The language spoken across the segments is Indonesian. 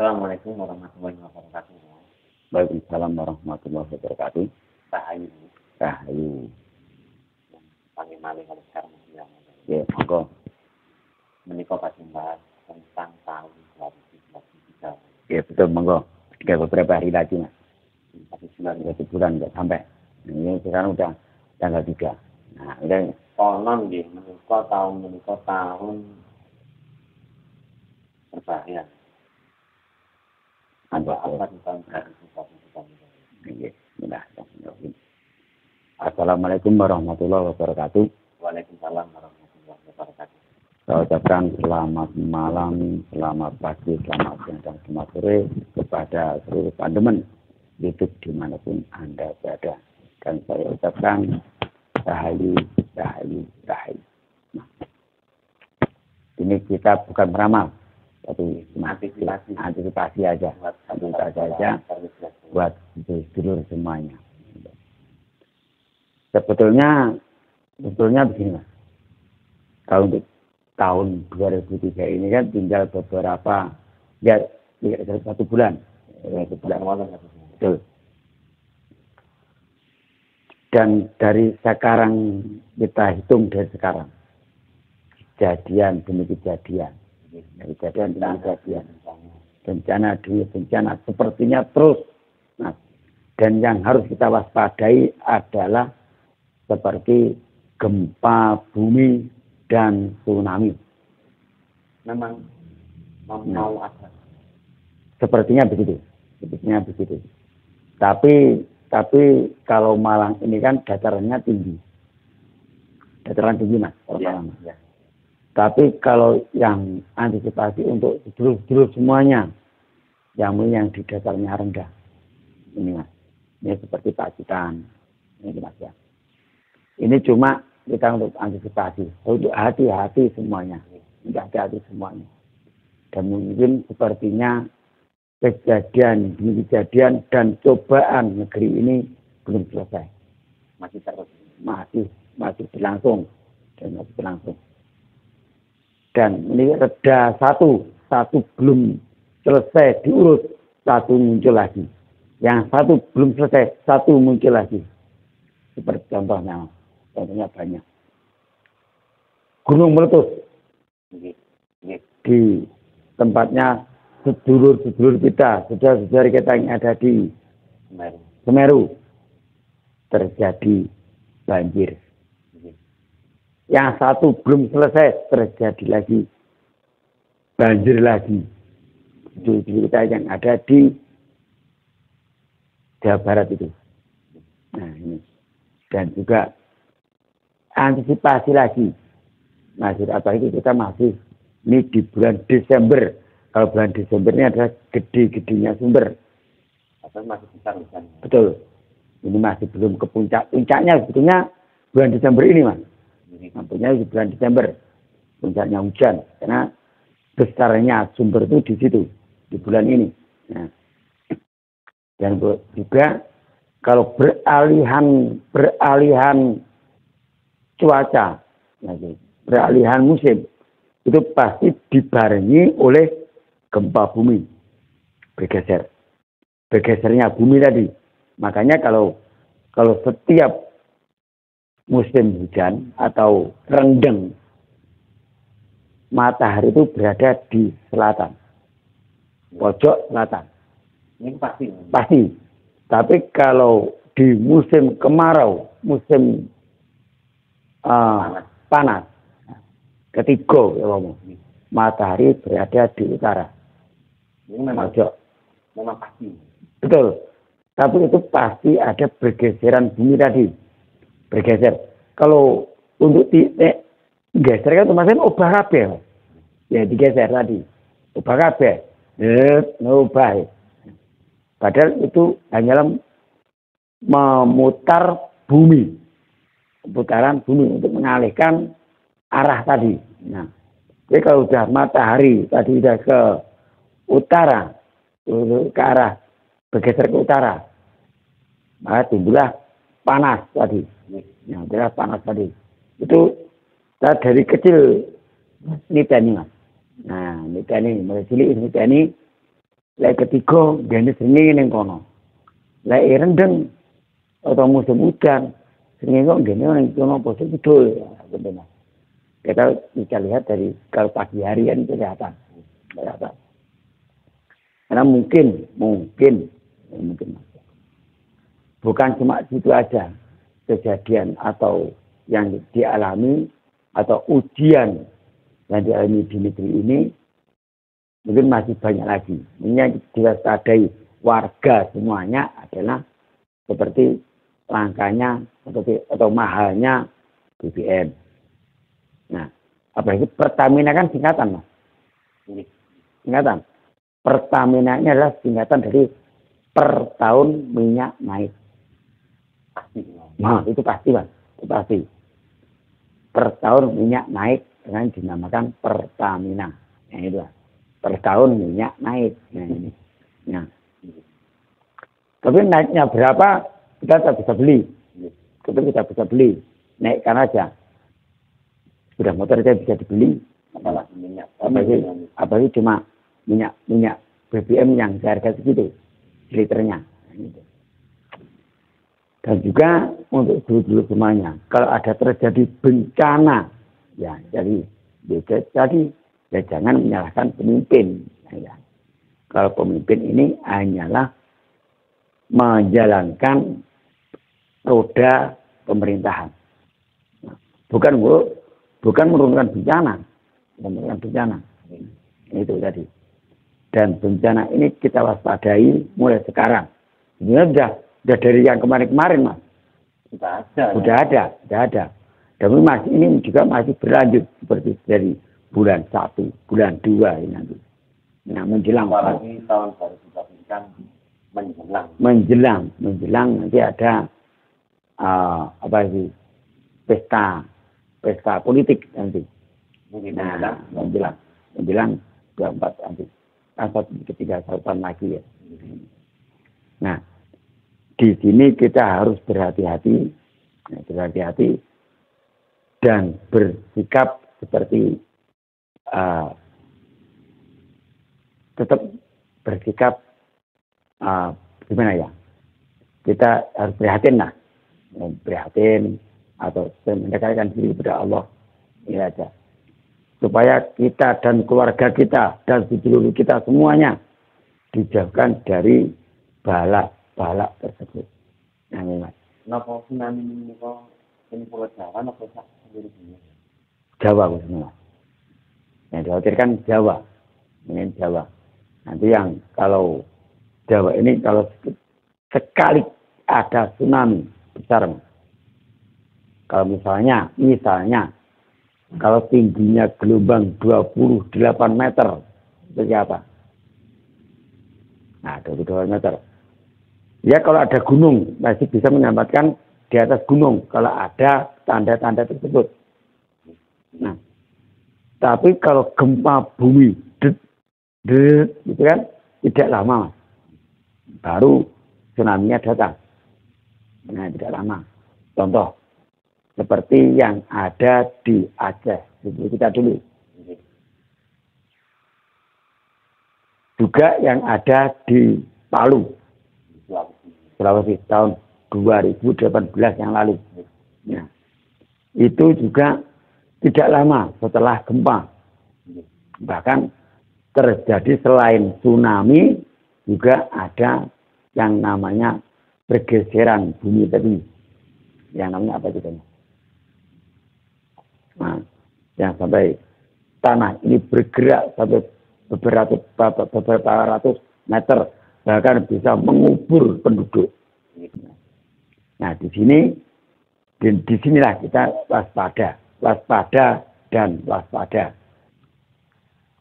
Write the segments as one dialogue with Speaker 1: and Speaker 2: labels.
Speaker 1: Assalamualaikum warahmatullahi wabarakatuh.
Speaker 2: Waalaikumsalam warahmatullahi wabarakatuh.
Speaker 1: Rahayu.
Speaker 2: Rahayu.
Speaker 1: Panggil malih kalau sekarang yang
Speaker 2: Ya, monggo.
Speaker 1: menikah pasti membahas tentang tahun 2023.
Speaker 2: Ya, betul, monggo. Tinggal beberapa hari lagi, Mas.
Speaker 1: Satu bulan.
Speaker 2: Satu bulan nggak sampai. Nah, ini sekarang udah tanggal 3. Nah, udah
Speaker 1: Konon di menikah tahun berbahaya. Apa di tahun 2023?
Speaker 2: Bismillahirrahmanirrahim. Assalamualaikum warahmatullahi wabarakatuh.
Speaker 1: Waalaikumsalam warahmatullahi wabarakatuh.
Speaker 2: Saya ucapkan selamat malam, selamat pagi, selamat siang, dan selamat sore kepada seluruh pandemen YouTube dimanapun Anda berada. Dan saya ucapkan rahayu, rahayu, rahayu. Nah, ini kita bukan meramal, tapi antisipasi aja. Antisipasi aja buat dulur semuanya. Sebetulnya begini, Mas. Kalau untuk tahun 2003 ini kan tinggal beberapa, ya 1 bulan. 1 bulan. Betul. Dan dari sekarang, kita hitung dari sekarang. Kejadian demi kejadian. Kejadian demi kejadian. Bencana demi bencana. Sepertinya terus. Nah, dan yang harus kita waspadai adalah seperti gempa bumi dan tsunami.
Speaker 1: Memang mau ada.
Speaker 2: Sepertinya begitu. Tapi kalau Malang ini kan datarannya tinggi. Dataran tinggi, Mas.
Speaker 1: Ya.
Speaker 2: Tapi kalau yang antisipasi untuk sedulur semuanya, yang di dasarnya rendah. Ini, Mas. Ini seperti Pacitan. Ini, Mas, ya. Ini cuma kita untuk antisipasi. Untuk hati-hati semuanya. Hati-hati semuanya. Dan mungkin sepertinya kejadian dan cobaan negeri ini belum selesai.
Speaker 1: Masih terus.
Speaker 2: Masih berlangsung. Dan ini reda satu belum selesai diurus, satu muncul lagi. Yang satu belum selesai, satu muncul lagi. Seperti contohnya banyak. Gunung meletus di tempatnya sedulur kita, saudara-saudara kita yang ada di Semeru, terjadi banjir. Yang satu belum selesai, terjadi lagi banjir lagi. Sedulur kita yang ada di Jawa Barat itu. Nah, ini. Dan juga antisipasi lagi. Apalagi kita masih ini di bulan Desember. Kalau bulan Desember ini adalah gede-gedenya sumber.
Speaker 1: Atau masih besar hujannya.
Speaker 2: Betul. Ini masih belum ke puncak. Puncaknya sebetulnya bulan Desember ini, Mas. Puncaknya di bulan Desember. Puncaknya hujan. Karena besarnya sumber itu di situ. Di bulan ini. Nah. Dan juga kalau beralihan cuaca, beralihan musim, itu pasti dibarengi oleh gempa bumi, bergesernya bumi tadi. Makanya kalau setiap musim hujan atau rendeng, matahari itu berada di selatan, pojok selatan.
Speaker 1: Ini
Speaker 2: pasti. Tapi kalau di musim kemarau, musim panas, ketiga, matahari berada di utara.
Speaker 1: Ini memang pasti.
Speaker 2: Betul. Tapi itu pasti ada bergeseran bumi tadi. Bergeser. Kalau untuk geser kan teman-teman ubah kabeh. Ya digeser tadi. Ubah kabeh. Ubah. Padahal itu hanyalah memutar bumi. Putaran bumi untuk mengalihkan arah tadi. Nah, jadi kalau sudah matahari tadi sudah ke utara, ke arah bergeser ke utara, maka timbullah panas tadi. Nah, timbullah panas tadi. Itu saya dari kecil niteni, Mas. Nah, niteni mulai cilik niteni Lek ketiga gene srengenge ning kono. Lek rendeng atau musim hujan srengenge kok gene ning kono posisi kidul. Benar. Kita bisa lihat dari kalau pagi hari kan kelihatan. Karena mungkin bukan cuma situ aja kejadian atau yang dialami atau ujian yang dialami di negeri ini, mungkin masih banyak lagi. Ini yang diwaspadai warga semuanya adalah seperti langkanya atau mahalnya BBM. Nah, apa itu Pertamina kan singkatan, Mas? Singkatan. Pertamina ini adalah singkatan dari per tahun minyak naik. Pasti. Nah, itu pasti, Mas. Itu pasti. Per tahun minyak naik dengan dinamakan Pertamina. Nah, itu lah. Per tahun minyak naik. Nah, ini. Nah. Tapi naiknya berapa kita tak bisa beli. Kita bisa beli. Naikkan aja. Sudah motor saya bisa dibeli, apalagi minyak. Apalagi cuma minyak BBM yang harga segitu liternya. Dan juga untuk dulu semuanya, kalau ada terjadi bencana, ya jadi jangan menyalahkan pemimpin. Ya. Kalau pemimpin ini hanyalah menjalankan roda pemerintahan, bukan menurunkan bencana. Itu tadi. Dan bencana ini kita waspadai mulai sekarang. Sebenarnya sudah dari yang kemarin-kemarin, Mas. Sudah ada. Dan ini juga masih berlanjut seperti dari bulan 1, bulan 2 ini nanti. Nah, menjelang
Speaker 1: tahun baru kan
Speaker 2: menjelang nanti ada pesta politik nanti. Nah, menjelang 24 nanti. Ketiga tahun lagi ya. Nah, di sini kita harus berhati-hati dan bersikap seperti tetap bersikap gimana ya? Kita harus prihatin atau mendekatkan diri kepada Allah. Ini aja. Supaya kita dan keluarga kita dan seluruh kita semuanya dijauhkan dari balak tersebut. Nah, Mas.
Speaker 1: Napa tsunami niku ini Pulau Jawa napa sak sendiri?
Speaker 2: Jawa semua. Yang dikhawatirkan Jawa. Ini Jawa. Nanti yang kalau Jawa ini kalau sekali ada tsunami besar, Mas. Kalau misalnya kalau tingginya gelombang 28 meter, seperti apa? Nah, 28 meter. Ya kalau ada gunung, masih bisa menyelamatkan di atas gunung, kalau ada tanda-tanda tersebut. Nah, tapi kalau gempa bumi, gitu kan, tidak lama, baru tsunami-nya datang. Nah, tidak lama. Contoh, seperti yang ada di Aceh, kita dulu. Juga yang ada di Palu, Sulawesi tahun 2018 yang lalu. Nah, itu juga tidak lama setelah gempa. Bahkan terjadi selain tsunami, juga ada yang namanya pergeseran bumi tadi. Yang namanya apa itu? Nah, yang sampai tanah ini bergerak sampai beberapa ratus meter, bahkan bisa mengubur penduduk. Nah, disinilah kita waspada dan waspada.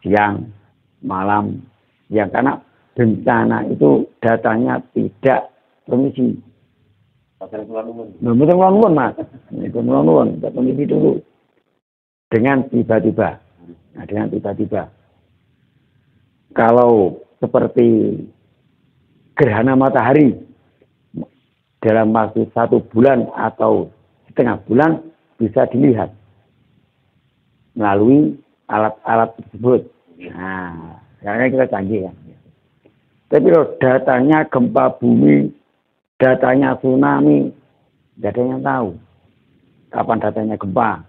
Speaker 2: Siang, malam, karena bencana itu datangnya tidak permisi. Betul Mas. Itu nuwun, permisi dulu. Dengan tiba-tiba. Kalau seperti gerhana matahari dalam waktu 1 bulan atau setengah bulan bisa dilihat melalui alat-alat tersebut. Nah, karena kita canggih ya. Tapi kalau datanya gempa bumi, datanya tsunami, nggak ada yang tahu. Kapan datanya gempa?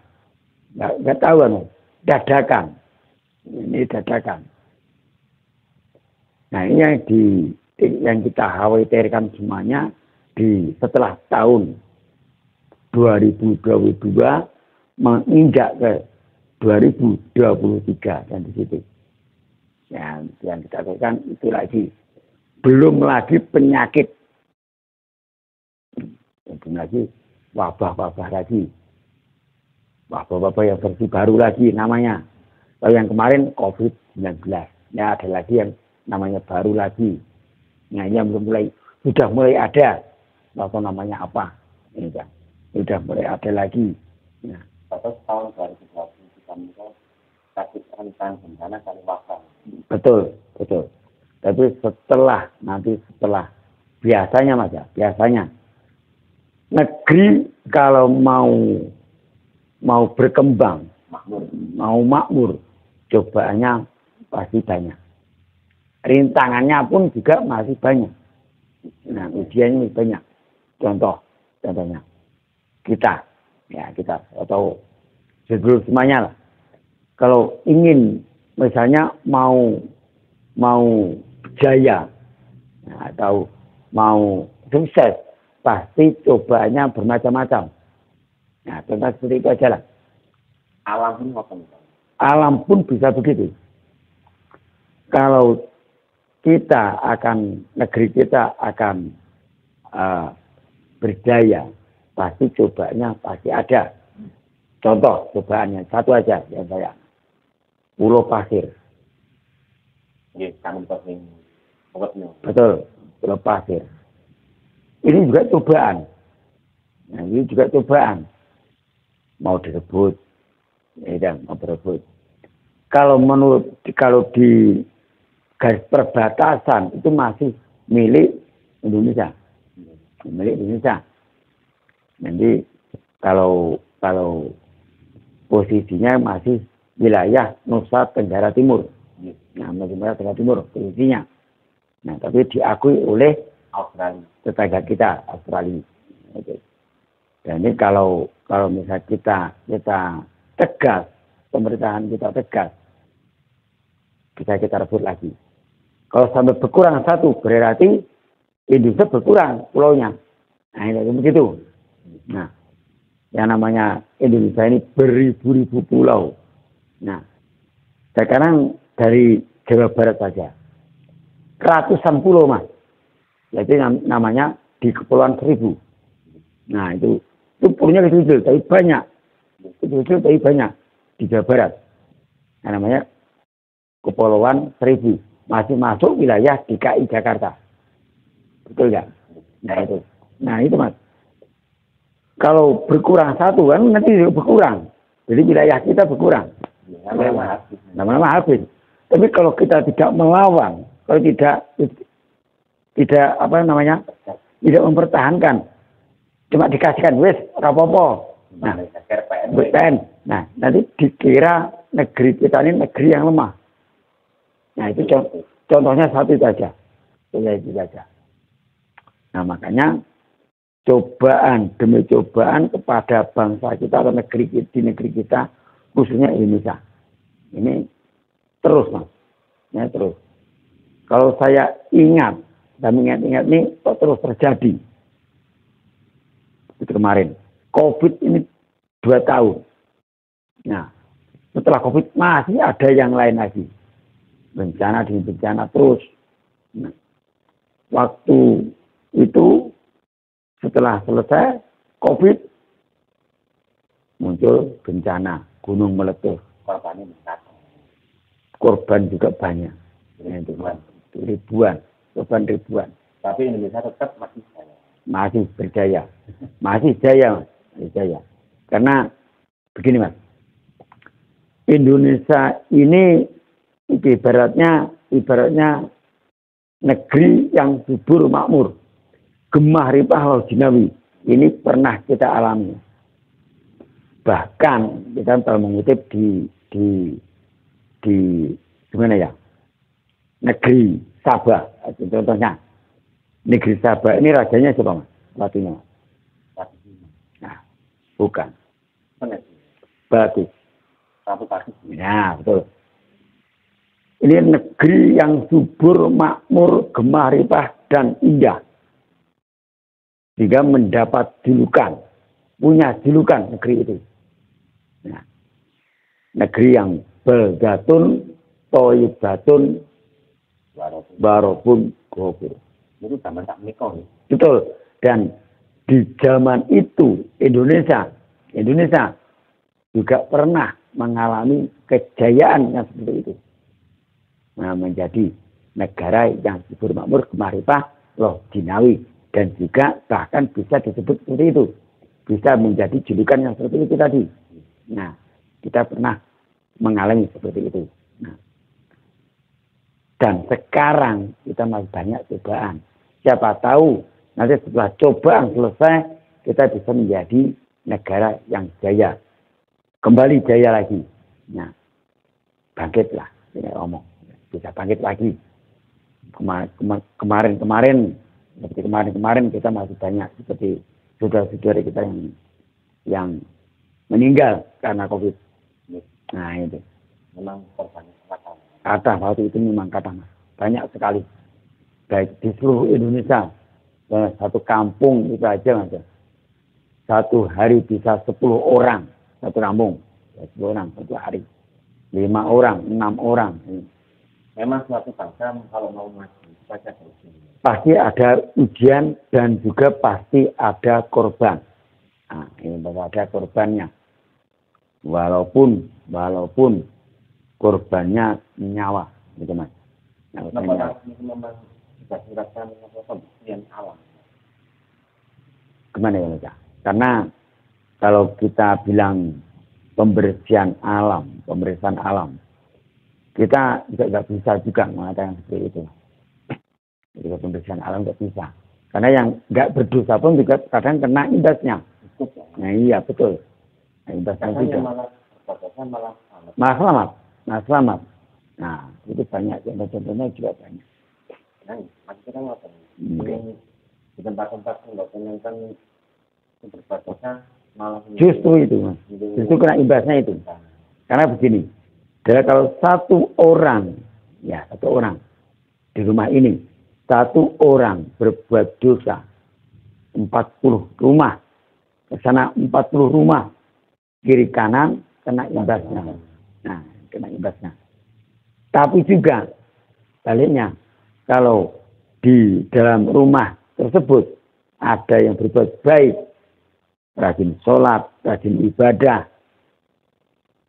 Speaker 2: Nggak tahu kan? Dadakan. Ini dadakan. Nah ini yang kita khawatirkan semuanya setelah tahun 2022 menginjak ke 2023 dan di situ. Yang kita katakan itu lagi. Belum lagi penyakit. Belum lagi wabah-wabah lagi. Wabah-wabah yang versi baru lagi namanya. Kalau yang kemarin COVID-19. Ya ada lagi yang namanya baru lagi. Nah ini yang sudah mulai ada. Atau namanya apa. Ini kan. Sudah mulai ada lagi. Nah.
Speaker 1: Atau tahun 2020 kita melihat sakit rentan bencana kali wabah.
Speaker 2: Betul. Tapi setelah biasanya Mas ya, biasanya negeri kalau mau berkembang, mau makmur, cobaannya pasti banyak. Rintangannya pun juga masih banyak. Nah, ujiannya banyak. Contohnya kita atau sebelum semuanya lah. Kalau ingin misalnya mau jaya atau mau sukses, pasti cobaannya bermacam-macam. Nah, contoh seperti itu aja lah. Alam pun bisa begitu. Kalau negeri kita akan berjaya, pasti cobaannya pasti ada. Contoh cobaannya satu aja yang saya. Pulau Pasir. Betul, Pulau Pasir. Ini juga cobaan. Nah, ini juga cobaan. Mau direbut. Mau berebut. Kalau di garis perbatasan itu masih milik Indonesia. Milik Indonesia. Nanti kalau posisinya masih wilayah Nusa Tenggara Timur. Nah, Nusa Tenggara Timur posisinya. Nah, tapi diakui oleh Australia, tetangga kita Australia. Oke. Dan ini kalau misalnya kita tegas, pemerintahan kita tegas, kita rebut lagi. Kalau sampai berkurang satu, berarti Indonesia berkurang pulaunya. Nah, ini begitu. Nah, yang namanya Indonesia ini beribu-ribu pulau. Nah, sekarang dari Jawa Barat saja. Ratusan pulau, Mas. Jadi namanya di Kepulauan Seribu. Nah, itu pulaunya kecil-kecil, tapi banyak. Kecil-kecil, tapi banyak di Jawa Barat. Nah, namanya Kepulauan Seribu. Masih masuk wilayah DKI Jakarta. Betul nggak? Nah, itu Mas. Kalau berkurang satu kan nanti berkurang. Jadi wilayah kita berkurang. Lama-lama habis. Tapi kalau kita tidak melawan, kalau tidak tidak mempertahankan, cuma dikasihkan wes rapopo. Nah, PN. Nah, nanti dikira negeri kita ini negeri yang lemah. Nah, itu contohnya satu itu aja. Itu saja. Nah, makanya cobaan demi cobaan kepada bangsa kita atau di negeri kita, khususnya Indonesia. Ini terus, Mas. Ya, terus. Kalau saya ingat dan ingat ini kok terus terjadi. Itu kemarin. COVID ini 2 tahun. Nah, setelah COVID masih ada yang lain lagi. Bencana demi bencana terus. Nah, waktu itu setelah selesai COVID muncul bencana gunung meletus. Korban juga banyak. Ribuan. Korban ribuan.
Speaker 1: Tapi Indonesia tetap
Speaker 2: masih berjaya. Masih jaya, Mas. Jaya. Karena begini, Mas. Indonesia ini ibaratnya negeri yang subur makmur. Gemah ripah wal jinawi. Ini pernah kita alami. Bahkan kita kalau mengutip di gimana ya? Negeri Sabah. Contohnya, negeri Sabah ini rajanya siapa, Mas? Ratunya. Nah, bukan. Batu. Ya, betul. Ini negeri yang subur, makmur, gemah ripah, dan indah. Sehingga mendapat julukan. Punya julukan negeri itu. Nah, negeri yang baldatun, toyibatun, barobun, gofur.
Speaker 1: Itu zaman tak menikah.
Speaker 2: Betul. Dan di zaman itu Indonesia juga pernah mengalami kejayaan yang seperti itu. Nah, menjadi negara yang subur makmur, gemah ripah, loh dinawi, dan juga bahkan bisa disebut seperti itu. Bisa menjadi julukan yang seperti itu tadi. Nah, kita pernah mengalami seperti itu. Nah, dan sekarang kita masih banyak cobaan. Siapa tahu nanti setelah cobaan selesai, kita bisa menjadi negara yang jaya. Kembali jaya lagi. Nah, bangkitlah. Ini ngomong. Bisa bangkit lagi. Kemarin kita masih banyak seperti saudara-saudara kita yang meninggal karena COVID. Nah, itu.
Speaker 1: Memang korbannya fatal.
Speaker 2: Kata waktu itu memang kata banyak sekali. Baik di seluruh Indonesia. Satu kampung itu aja, Mas. Satu hari bisa 10 orang. Satu kampung. 10 orang satu hari. 5 orang, 6 orang.
Speaker 1: Memang suatu bangsa kalau mau maju pasti ada ujian.
Speaker 2: Pasti ada ujian dan juga pasti ada korban. Nah, ini bahwa ada korbannya. Walaupun korbannya nyawa, gitu Mas.
Speaker 1: Kenapa itu memang dikasihkan pembuktian alam?
Speaker 2: Gimana ya Mas? Karena kalau kita bilang pembersihan alam, kita juga nggak bisa juga mengatakan seperti itu. Jadi pembersihan alam nggak bisa. Karena yang nggak berdosa pun juga kadang kena imbasnya. Nah iya betul. Nah, imbasnya juga. Malah selamat. Nah itu banyak contoh-contohnya juga banyak.
Speaker 1: Nah, maksudnya kan apa? Di tempat-tempat nggak kan berbatasan malah.
Speaker 2: Justru itu Mas. Justru kena imbasnya itu. Karena begini. Kalau satu orang di rumah ini, satu orang berbuat dosa, 40 rumah, ke sana 40 rumah, kiri kanan kena imbasnya. Nah, kena imbasnya. Tapi juga baliknya, kalau di dalam rumah tersebut ada yang berbuat baik, rajin sholat, rajin ibadah,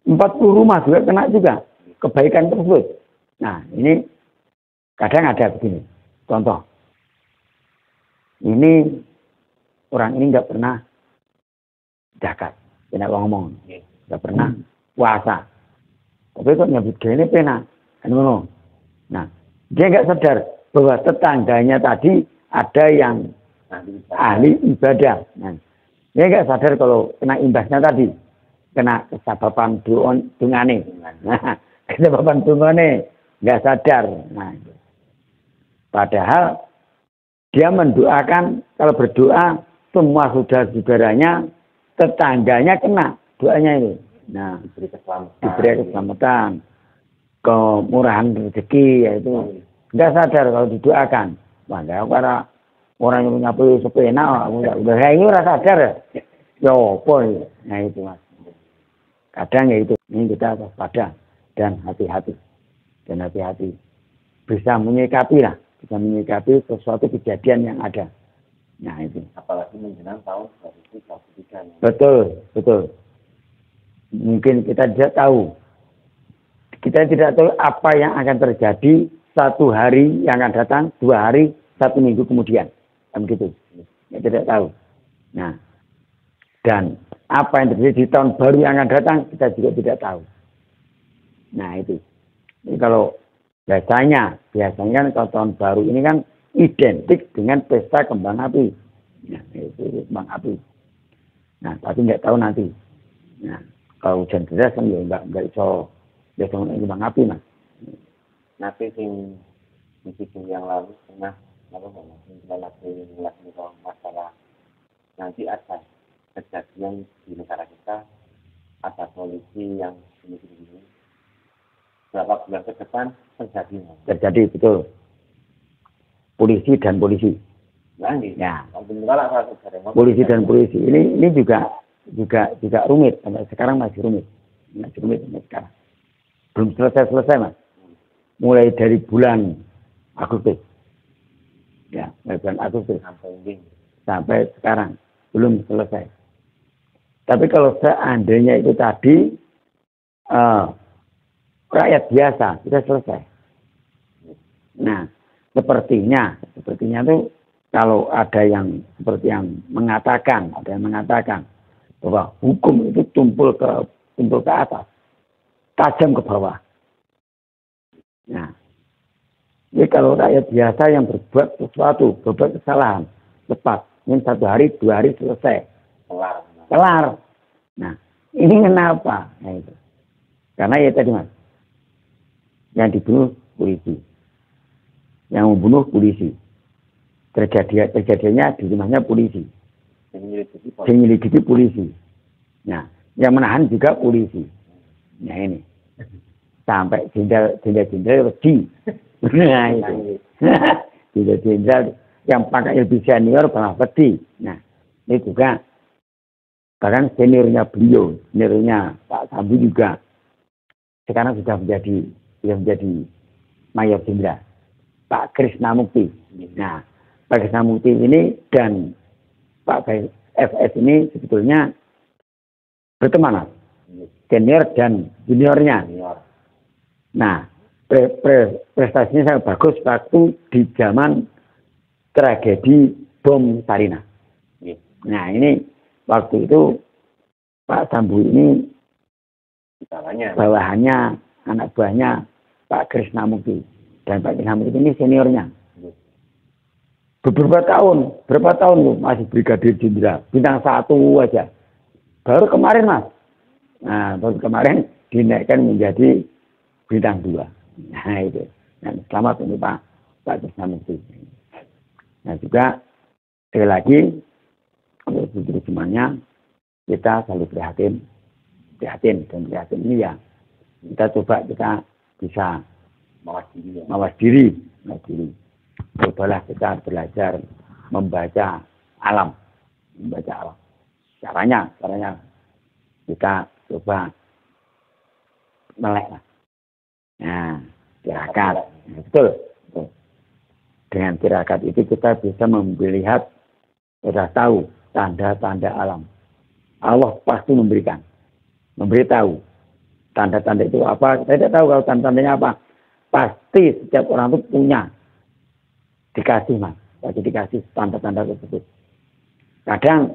Speaker 2: 40 rumah juga kena juga kebaikan tersebut. Nah, ini kadang ada begini. Contoh. Ini orang ini nggak pernah zakat. Tidak ngomong. Nggak pernah puasa. Tapi kok nyebut gini pena. Nah, dia nggak sadar bahwa tetangganya tadi ada yang ahli ibadah. Nah, dia nggak sadar kalau kena imbasnya tadi. Kena kesababan dungane. Nah, kesababan dungane nggak sadar. Nah, padahal dia mendoakan, kalau berdoa semua saudara-saudaranya, tetangganya kena doanya itu. Nah, diberi keselamatan, kemurahan rezeki, yaitu nggak sadar kalau didoakan. Padahal para orang yang punya sepena, udah kayak ini rasa sadar. Ya apa? Nah itu Mas. Kadang ya itu, ini kita waspada dan hati-hati. Bisa menyikapi sesuatu kejadian yang ada. Nah itu.
Speaker 1: Apalagi menjelang tahun 2023.
Speaker 2: Betul. Mungkin kita tidak tahu. Kita tidak tahu apa yang akan terjadi 1 hari yang akan datang, 2 hari, 1 minggu kemudian. Kan begitu. Kita tidak tahu. Nah, dan apa yang terjadi di tahun baru yang akan datang, kita juga tidak tahu. Nah itu. Jadi kalau biasanya kan kalau tahun baru ini kan identik dengan pesta kembang api. Nah, itu kembang api. Nah, tapi nggak tahu nanti. Nah, kalau hujan deras kan ya nggak iso kembang api Mas.
Speaker 1: Nanti sing di video yang lalu pernah menjelaskan masalah nanti ada kejadian di negara kita, ada polisi yang ini berapa bulan ke depan
Speaker 2: terjadi betul polisi dan polisi. Ya. Polisi dan polisi ini juga rumit sampai sekarang masih rumit sampai sekarang. Belum selesai Mas. Mulai dari bulan Agustus. Ya, mulai bulan Agustus sampai sekarang belum selesai. Tapi kalau seandainya itu tadi rakyat biasa sudah selesai. Nah, sepertinya itu kalau ada yang seperti yang mengatakan, bahwa hukum itu tumpul ke atas, tajam ke bawah. Nah, jadi kalau rakyat biasa yang berbuat sesuatu, berbuat kesalahan, cepat, ini 1 hari, 2 hari selesai, kelar. Nah, ini kenapa? Nah, itu. Karena ya tadi Mas, yang dibunuh polisi, yang membunuh polisi. Terjadinya di rumahnya polisi. Menyelidiki polisi. Nah, yang menahan juga polisi. Nah ini. Sampai jenderal wedi. Nah itu. Jenderal yang pakai lebih senior malah wedi. Nah, ini juga bahkan seniornya beliau, seniornya Pak Sambu juga sekarang sudah menjadi mayor jenderal. Pak Krisnamukti. Nah, Pak Krisnamukti ini dan Pak FS ini sebetulnya berteman, senior dan juniornya. Nah, prestasinya sangat bagus waktu di zaman tragedi bom Sarina. Nah, ini waktu itu Pak Sambu ini bawahannya anak buahnya Pak Krisnamukti dan Pak Krisnamukti ini seniornya. Berapa tahun masih brigadir jenderal, bintang 1 aja. Baru kemarin Mas. Nah, baru kemarin dinaikkan menjadi bintang 2. Nah, itu. Nah, selamat untuk Pak Krisnamukti. Nah, juga sekali lagi untuk semuanya kita selalu prihatin ini ya. Kita bisa mawas diri. Cobalah kita belajar membaca alam. Caranya kita coba melek. Nah, tirakat. Betul. Dengan tirakat itu kita bisa melihat, kita tahu tanda-tanda alam. Allah pasti memberitahu. Tanda-tanda itu apa? Kita tidak tahu kalau tanda-tandanya apa. Pasti setiap orang itu punya. Dikasih Mas, dikasih tanda-tanda tersebut. Kadang,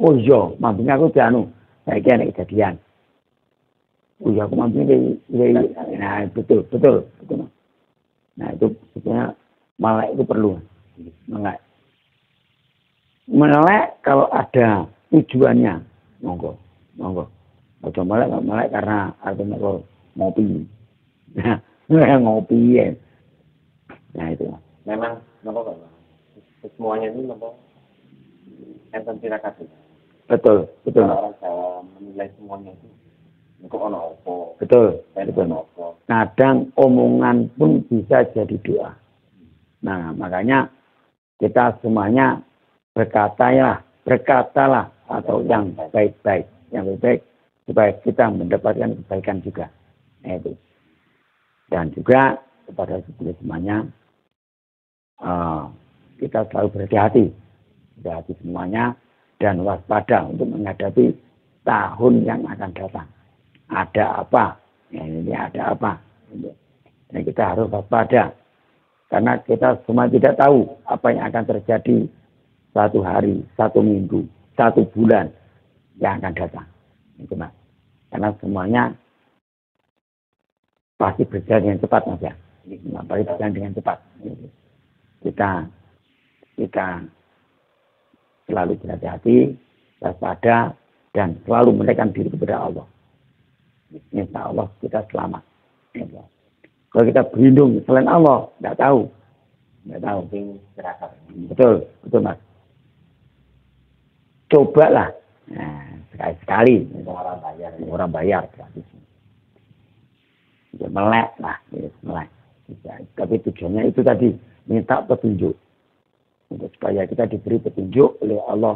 Speaker 2: oh iya, mampunya aku kayaknya ada kejadian. Oh iya, aku mampunya nah betul. Nah itu sebetulnya melek itu perlu. Melek kalau ada tujuannya, monggo. Ojo melek karena artinya kalau ngopi. Nah, ngopi ya. Nah itu.
Speaker 1: Memang semuanya ini enten tirakat. Betul. Orang Jawa menilai semuanya itu untuk ono opo. Betul. Kadang omongan pun bisa jadi doa. Nah, makanya kita semuanya berkatalah atau yang baik-baik supaya kita mendapatkan kebaikan juga. Nah, itu. Dan juga kepada semuanya kita selalu berhati-hati semuanya dan waspada untuk menghadapi tahun yang akan datang. Ada apa? Ini ada apa? Dan kita harus waspada karena kita semua tidak tahu apa yang akan terjadi 1 hari, 1 minggu, 1 bulan yang akan datang. Itu Mas. Karena semuanya pasti berjalan dengan cepat Mas ya. Pasti berjalan dengan cepat. Kita selalu berhati-hati, waspada, dan selalu mendekatkan diri kepada Allah. Insya Allah kita selamat. Kalau kita berlindung selain Allah, tidak tahu Nggak tahu.
Speaker 2: Betul, betul Mas. Cobalah. Nah, sekali-sekali. Orang bayar gratis. Ya, melek lah, ya, melek. Tapi tujuannya itu tadi, minta petunjuk. Untuk supaya kita diberi petunjuk oleh Allah.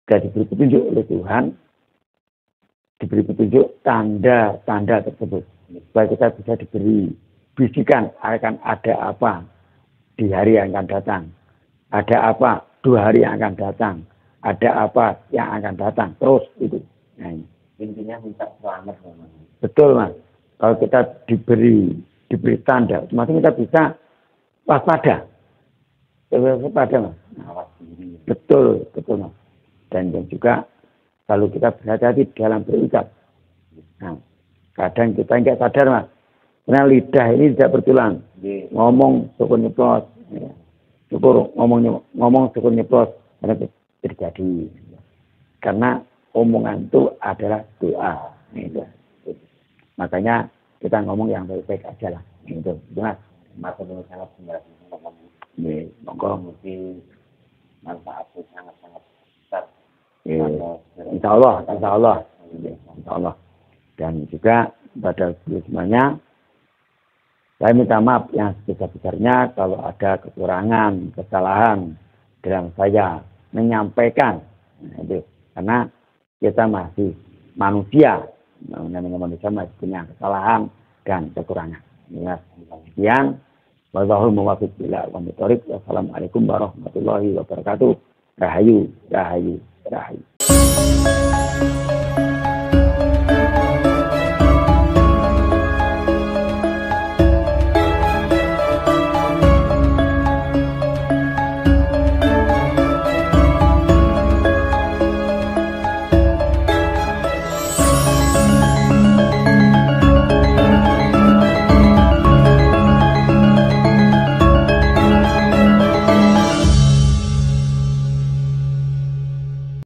Speaker 2: Kita diberi petunjuk oleh Tuhan. Diberi petunjuk tanda-tanda tersebut. Supaya kita bisa diberi bisikan akan ada apa di hari yang akan datang. Ada apa 2 hari yang akan datang. Ada apa yang akan datang. Terus itu. Nah,
Speaker 1: intinya minta selamat.
Speaker 2: Betul Mas. Kalau kita diberi tanda, otomatis kita bisa waspada. Waspada Mas.
Speaker 1: Awas diri.
Speaker 2: Betul Mas. Dan juga kalau kita berhati-hati dalam berucap. Nah, kadang kita nggak sadar Mas. Karena lidah ini tidak bertulang. Ngomong syukur nyeplos. Ya. Syukur ngomong syukur nyeplos. Karena terjadi. Karena omongan itu adalah doa. Gitu. Makanya kita ngomong yang baik-baik aja lah. Gitu. Mas.
Speaker 1: Masa dulu sangat sembarangan ngomong.
Speaker 2: Monggo.
Speaker 1: Mungkin manfaatnya sangat-sangat besar.
Speaker 2: Insya Allah. Dan juga pada semuanya, saya minta maaf yang sebesar-besarnya kalau ada kekurangan, kesalahan dalam saya menyampaikan. Nah, itu. Karena kita masih manusia. Namanya manusia masih punya kesalahan dan kekurangan. Sekian. Wallahul muwaffiq ila aqwamit thoriq. Wassalamualaikum warahmatullahi wabarakatuh. Rahayu.